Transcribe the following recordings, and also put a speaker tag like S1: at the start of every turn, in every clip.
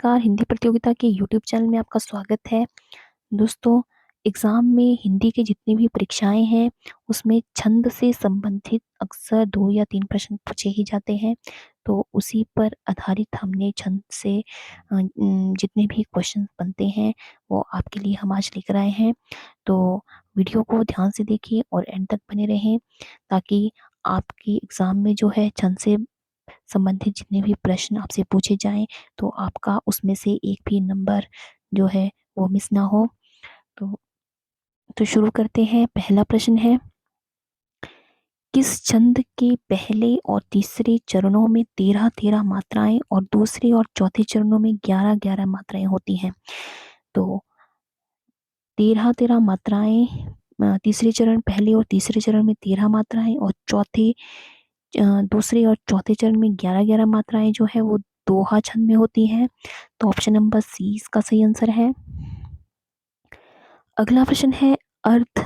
S1: नमस्कार, हिंदी प्रतियोगिता के यूट्यूब चैनल में आपका स्वागत है। दोस्तों, एग्ज़ाम में हिंदी के जितनी भी परीक्षाएँ हैं, उसमें छंद से संबंधित अक्सर 2 या 3 प्रश्न पूछे ही जाते हैं। तो उसी पर आधारित हमने छंद से जितने भी क्वेश्चन बनते हैं, वो आपके लिए हम आज लेकर आए हैं। तो वीडियो को ध्यान से देखिए और एंड तक बने रहें, ताकि आपके एग्ज़ाम में जो है छंद से संबंधित जितने भी प्रश्न आपसे पूछे जाएँ, तो आपका उसमें से एक भी नंबर जो है वो मिस ना हो। तो शुरू करते हैं। पहला प्रश्न है, किस छंद के पहले और तीसरे चरणों में 13-13 मात्राएँ और दूसरे और चौथे चरणों में 11-11 मात्राएँ होती हैं? तो 13-13 मात्राएँ तीसरे चरण पहले और तीसरे चरण में 13 मात्राएँ और दूसरे और चौथे चरण में 11-11 मात्राएँ जो है वो दोहा छंद में होती हैं। तो ऑप्शन नंबर सी इसका सही आंसर है। अगला प्रश्न है, अर्थ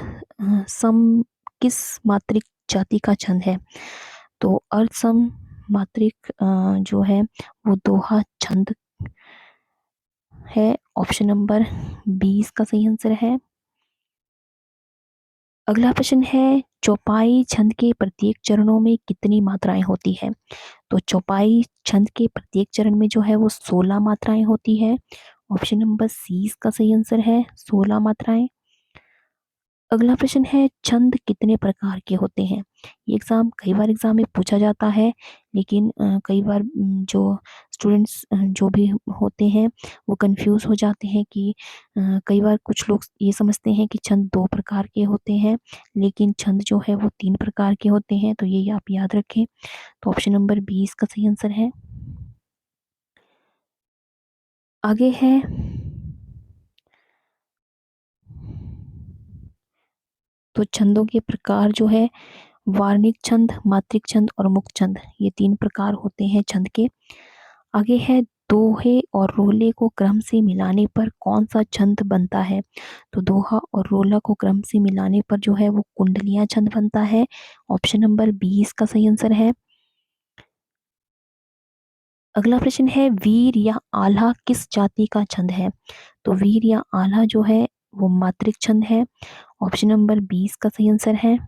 S1: सम किस मात्रिक जाति का छंद है? तो अर्थ सम मात्रिक जो है वो दोहा छंद है। ऑप्शन नंबर बी इसका सही आंसर है। अगला प्रश्न है, चौपाई छंद के प्रत्येक चरणों में कितनी मात्राएँ होती हैं? तो चौपाई छंद के प्रत्येक चरण में जो है वो 16 मात्राएँ होती है। ऑप्शन नंबर सी इसका सही आंसर है, 16 मात्राएँ। अगला प्रश्न है, छंद कितने प्रकार के होते हैं? ये कई बार एग्ज़ाम में पूछा जाता है, लेकिन कई बार जो स्टूडेंट्स जो भी होते हैं, वो कन्फ्यूज़ हो जाते हैं कि कई बार कुछ लोग ये समझते हैं कि छंद 2 प्रकार के होते हैं, लेकिन छंद जो है वो 3 प्रकार के होते हैं, तो ये आप याद रखें। तो ऑप्शन नंबर बी इसका सही आंसर है। आगे है, तो छंदों के प्रकार जो है, वार्णिक छंद, मात्रिक छंद और मुक्त छंद, ये 3 प्रकार होते हैं छंद के। आगे है, दोहे और रोले को क्रम से मिलाने पर कौन-सा छंद बनता है? तो दोहा और रोला को क्रम से मिलाने पर जो है वो कुंडलियाँ छंद बनता है। ऑप्शन नंबर बी इसका सही आंसर है। अगला प्रश्न है, वीर या आल्हा किस जाति का छंद है? तो वीर या आल्हा जो है वो मात्रिक छंद है। ऑप्शन नंबर बी इसका सही आंसर है।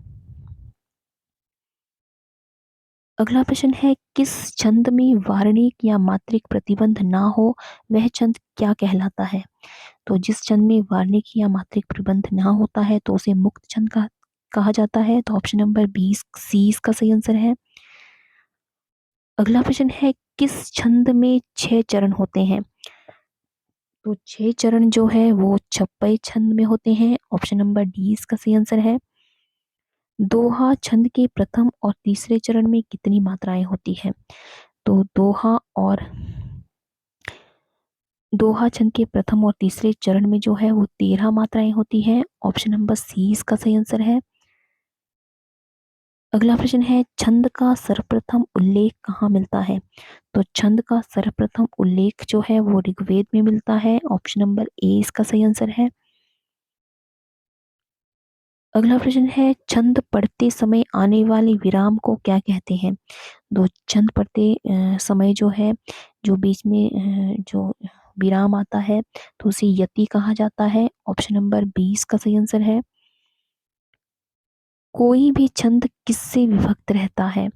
S1: अगला प्रश्न है, किस छंद में वार्णिक या मात्रिक प्रतिबंध ना हो, वह छंद क्या कहलाता है? तो जिस छंद में वार्णिक या मात्रिक प्रतिबंध ना होता है तो उसे मुक्त छंद कहा जाता है। तो ऑप्शन नंबर बी सी इसका सही आंसर है। अगला प्रश्न है, किस छंद में 6 चरण होते हैं? तो 6 चरण जो है वो छप्पई छंद में होते हैं। ऑप्शन नंबर डी इसका सही आंसर है। दोहा छंद के प्रथम और तीसरे चरण में कितनी मात्राएँ होती हैं? तो दोहा छंद के प्रथम और तीसरे चरण में जो है वो 13 मात्राएँ होती हैं। ऑप्शन नंबर सी इसका सही आंसर है। अगला प्रश्न है, छंद का सर्वप्रथम उल्लेख कहाँ मिलता है? तो छंद का सर्वप्रथम उल्लेख जो है वो ऋग्वेद में मिलता है। ऑप्शन नंबर ए इसका सही आंसर है। अगला प्रश्न है, छंद पढ़ते समय आने वाले विराम को क्या कहते हैं? तो छंद पढ़ते समय जो है, जो बीच में जो विराम आता है, तो उसे यति कहा जाता है। ऑप्शन नंबर बी इसका सही आंसर है। कोई भी छंद किससे विभक्त रहता है?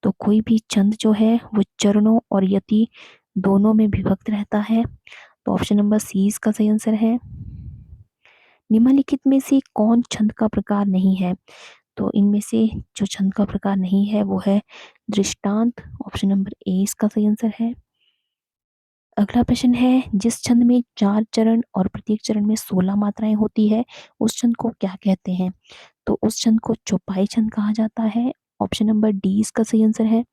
S1: तो कोई भी छंद जो है वो चरणों और यति दोनों में विभक्त रहता है। तो ऑप्शन नंबर सी इसका सही आंसर है। निम्नलिखित में से कौन छंद का प्रकार नहीं है? तो इनमें से जो छंद का प्रकार नहीं है वो है दृष्टांत। ऑप्शन नंबर ए इसका सही आंसर है। अगला प्रश्न है, जिस छंद में 4 चरण और प्रत्येक चरण में 16 मात्राएं होती है, उस छंद को क्या कहते हैं? तो उस छंद को चौपाई छंद कहा जाता है। ऑप्शन नंबर डी इसका सही आंसर है।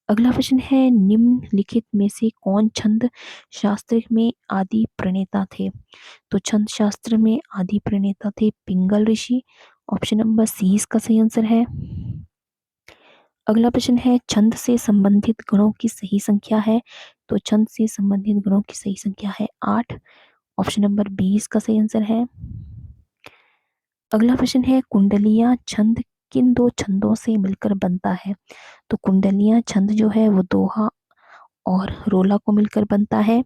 S1: अगला प्रश्न है, निम्नलिखित में से कौन छंद शास्त्र में आदि प्रणेता थे? तो छंद शास्त्र में आदि प्रणेता थे पिंगल ऋषि। ऑप्शन नंबर सी इसका सही आंसर है। अगला प्रश्न है, छंद से संबंधित गणों की सही संख्या है? तो छंद से संबंधित गणों की सही संख्या है 8। ऑप्शन नंबर बी इसका सही आंसर है। अगला प्रश्न है, कुंडलियां छंद किन 2 छंदों से मिलकर बनता है? तो कुंडलियां छंद जो है वो दोहा और रोला को मिलकर बनता है।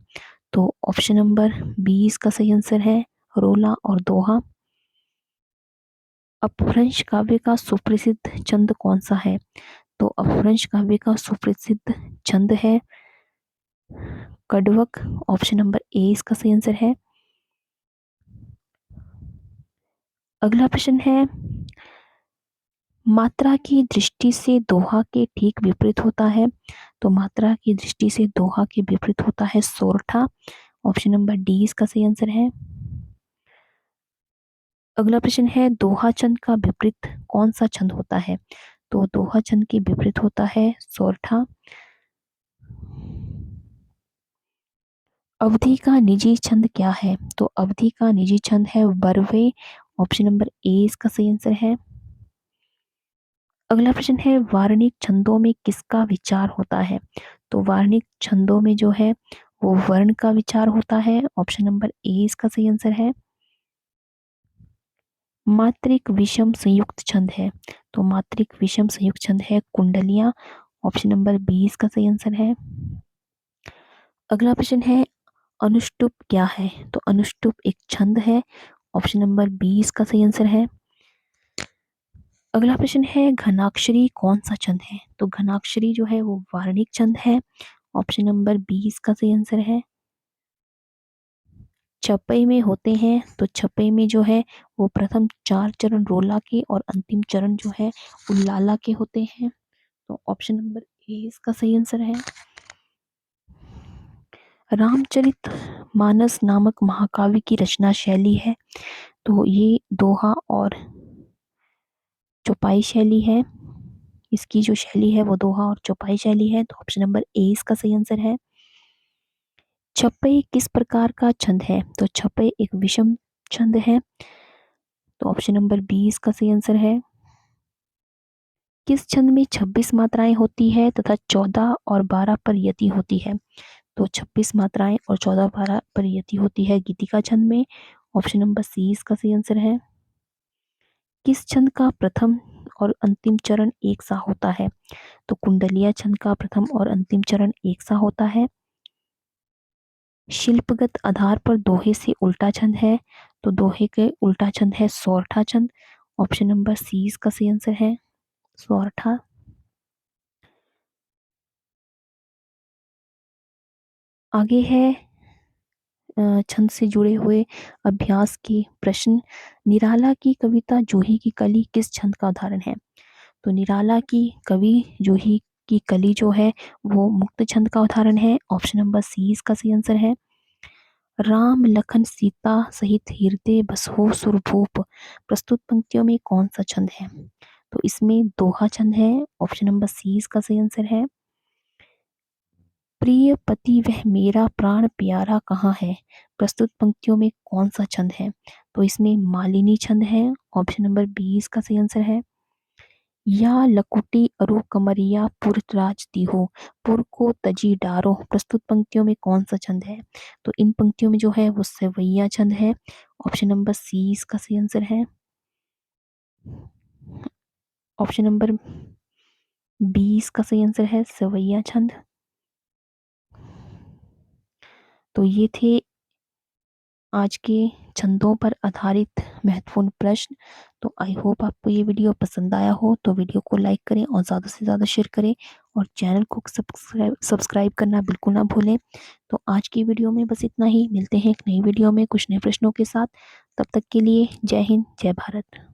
S1: तो ऑप्शन नंबर बी इसका सही आंसर है, रोला और दोहा। अपभ्रंश काव्य का सुप्रसिद्ध छंद कौन सा है? तो अपभ्रंश काव्य का सुप्रसिद्ध छंद है कड़वक। ऑप्शन नंबर ए इसका सही आंसर है। अगला प्रश्न है, मात्रा की दृष्टि से दोहा के ठीक विपरीत होता है। तो मात्रा की दृष्टि से दोहा के विपरीत होता है सोरठा। ऑप्शन नंबर डी इसका सही आंसर है। अगला प्रश्न है, दोहा छंद का विपरीत कौन सा छंद होता है? तो दोहा छंद के विपरीत होता है सोरठा। अवधि का निजी छंद क्या है? तो अवधि का निजी छंद है बरवे। ऑप्शन नंबर ए इसका सही आंसर है। अगला प्रश्न है, वार्णिक छंदों में किसका विचार होता है? तो वार्णिक छंदों में जो है वो वर्ण का विचार होता है। ऑप्शन नंबर ए इसका सही आंसर है। मात्रिक विषम संयुक्त छंद है। तो मात्रिक विषम संयुक्त छंद है कुंडलियां। ऑप्शन नंबर बी इसका सही आंसर है। अगला प्रश्न है, अनुष्टुप क्या है? तो अनुष्टुप एक छंद है। ऑप्शन नंबर बी इसका सही आंसर है। अगला प्रश्न है, घनाक्षरी कौन सा छंद है? तो घनाक्षरी जो है वो वार्णिक छंद है। ऑप्शन नंबर बी इसका सही आंसर है। छपई में होते हैं, तो छपई में जो है वो प्रथम 4 चरण रोला के और अंतिम चरण जो है उल्लाला के होते हैं। तो ऑप्शन नंबर ए इसका सही आंसर है। रामचरित मानस नामक महाकाव्य की रचना शैली है। तो ये दोहा और चौपाई शैली है। इसकी जो शैली है वो दोहा और चौपाई शैली है। तो ऑप्शन नंबर ए इसका सही आंसर है। छपई किस प्रकार का छंद है? तो छपई एक विषम छंद है। तो ऑप्शन नंबर बी इसका सही आंसर है। किस छंद में 26 मात्राएं होती है तथा 14 और 12 पर यति होती है? तो 26 मात्राएं और 14-12 पर यति होती है गीतिका छंद में। ऑप्शन नंबर सी इसका सही आंसर है। किस छंद का प्रथम और अंतिम चरण एक सा होता है? तो कुंडलिया छंद का प्रथम और अंतिम चरण एक सा होता है। शिल्पगत आधार पर दोहे से उल्टा छंद है। तो दोहे के उल्टा छंद है सोरठा छंद। ऑप्शन नंबर सी इसका सही आंसर है, सोरठा। आगे है छंद से जुड़े हुए अभ्यास के प्रश्न। निराला की कविता जूही की कली किस छंद का उदाहरण है? तो निराला की कवि जूही की कली जो है वो मुक्त छंद का उदाहरण है। ऑप्शन नंबर सी इसका सही आंसर है। राम लखन सीता सहित हृदय बसहो सुरभूप प्रस्तुत पंक्तियों में कौन सा छंद है? तो इसमें दोहा छंद है। ऑप्शन नंबर सी इसका सही आंसर है। प्रिय पति वह मेरा प्राण प्यारा कहाँ है प्रस्तुत पंक्तियों में कौन सा छंद है? तो इसमें मालिनी छंद है। ऑप्शन नंबर बी इसका सही आंसर है। या लकुटी अरु कमरिया पुर राज दीहो पुर को तजी डारो प्रस्तुत पंक्तियों में कौन सा छंद है? तो इन पंक्तियों में जो है वो सवैया छंद है। ऑप्शन नंबर सी इसका सही आंसर है। ऑप्शन नंबर बी इसका सही आंसर है, सवैया छंद। तो ये थे आज के छंदों पर आधारित महत्वपूर्ण प्रश्न। तो आई होप आपको ये वीडियो पसंद आया हो, तो वीडियो को लाइक करें और ज़्यादा से ज़्यादा शेयर करें और चैनल को सब्सक्राइब करना बिल्कुल ना भूलें। तो आज की वीडियो में बस इतना ही, मिलते हैं एक नई वीडियो में कुछ नए प्रश्नों के साथ। तब तक के लिए जय हिंद, जय भारत।